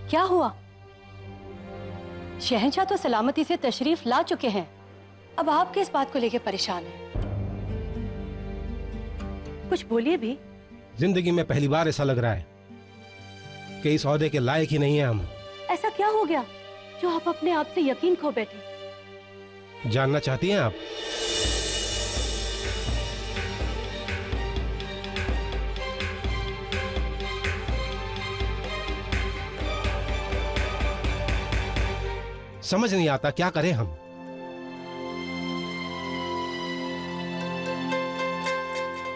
क्या हुआ? शहंशाह तो सलामती से तशरीफ ला चुके हैं, अब आप किस बात को लेकर परेशान हैं? कुछ बोलिए भी। जिंदगी में पहली बार ऐसा लग रहा है कि इस ओहदे के लायक ही नहीं है हम। ऐसा क्या हो गया जो आप अपने आप से यकीन खो बैठे? जानना चाहती हैं आप? समझ नहीं आता क्या करें हम।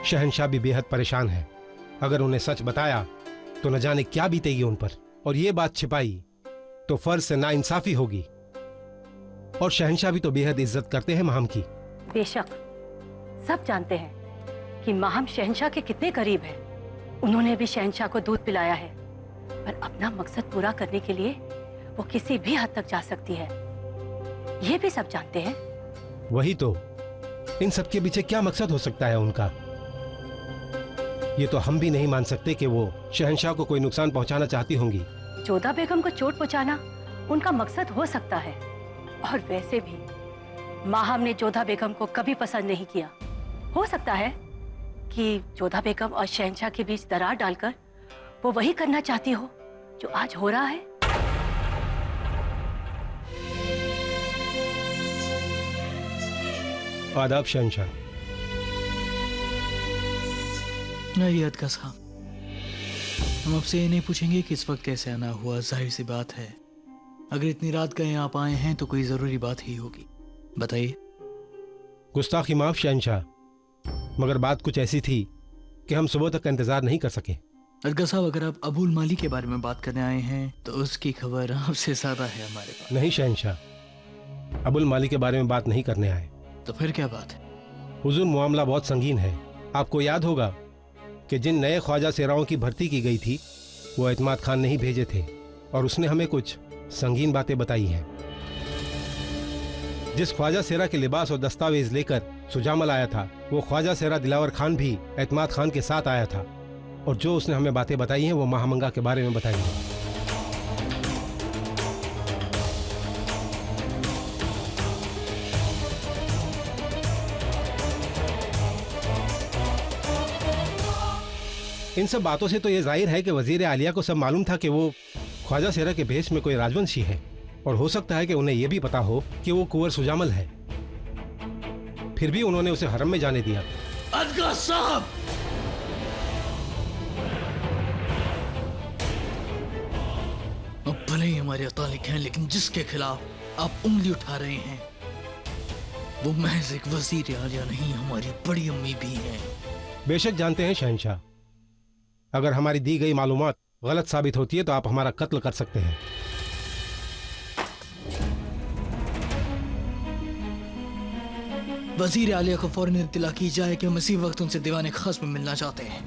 शहंशाह भी बेहद परेशान है। अगर उन्हें सच बताया तो न जाने क्या बीतेगी उन पर, और ये बात छिपाई तो फर्ज से नाइंसाफी होगी। और शहंशाह भी तो बेहद इज्जत करते हैं माहम की। बेशक, सब जानते हैं कि माहम शहंशाह के कितने करीब हैं। उन्होंने भी शहंशाह को दूध पिलाया है, पर अपना मकसद पूरा करने के लिए वो किसी भी हद तक जा सकती है, ये भी सब जानते हैं। वही तो, इन सब के पीछे क्या मकसद हो सकता है उनका? ये तो हम भी नहीं मान सकते कि वो शहंशाह को कोई नुकसान पहुंचाना चाहती होंगी। जोधा बेगम को चोट पहुंचाना उनका मकसद हो सकता है, और वैसे भी माहम ने जोधा बेगम को कभी पसंद नहीं किया। हो सकता है कि जोधा बेगम और शहंशाह के बीच दरार डालकर वो वही करना चाहती हो जो आज हो रहा है। आदाब शहंशाह। नहीं अदका साहब, हम आपसे ये नहीं पूछेंगे कि इस वक्त कैसे आना हुआ। जाहिर सी बात है, अगर इतनी रात कहीं आप आए हैं तो कोई जरूरी बात ही होगी। बताइए। गुस्ताखी माफ शहंशाह, मगर बात कुछ ऐसी थी कि हम सुबह तक का इंतजार नहीं कर सके। अदका साहब, अगर आप अबुल माली के बारे में बात करने आए हैं तो उसकी खबर आपसे ज्यादा है हमारे पास। नहीं शहंशाह, अबुल माली के बारे में बात नहीं करने आए। तो फिर क्या बात है? हुजूर, मामला बहुत संगीन है। आपको याद होगा कि जिन नए ख्वाजा सेराओं की भर्ती की गई थी वो एतमाद खान ने ही भेजे थे, और उसने हमें कुछ संगीन बातें बताई हैं। जिस ख्वाजा सेरा के लिबास और दस्तावेज लेकर सुजामल आया था, वो ख्वाजा सेरा दिलावर खान भी एतमाद खान के साथ आया था, और जो उसने हमें बातें बताई हैं वो महामंगा के बारे में बताई हैं। इन सब बातों से तो ये जाहिर है कि वजीर आलिया को सब मालूम था कि वो ख्वाजा सेरा के भेष में कोई राजवंशी है, और हो सकता है कि उन्हें यह भी पता हो कि वो कुंवर सुजामल है। फिर भी उन्होंने उसे हरम में जाने दिया। अदका साहब, अब भले ही हमारे अतालिक हैं, लेकिन जिसके खिलाफ आप उंगली उठा रहे हैं वो महज एक वजीर आलिया नहीं, हमारी बड़ी अम्मी भी हैं। बेशक जानते हैं शहंशाह, अगर हमारी दी गई मालूमात गलत साबित होती है तो आप हमारा कत्ल कर सकते हैं। वजीर आलिया को फौरन इत्तला की जाए कि हम इसी वक्त उनसे दीवाने खास में मिलना चाहते हैं।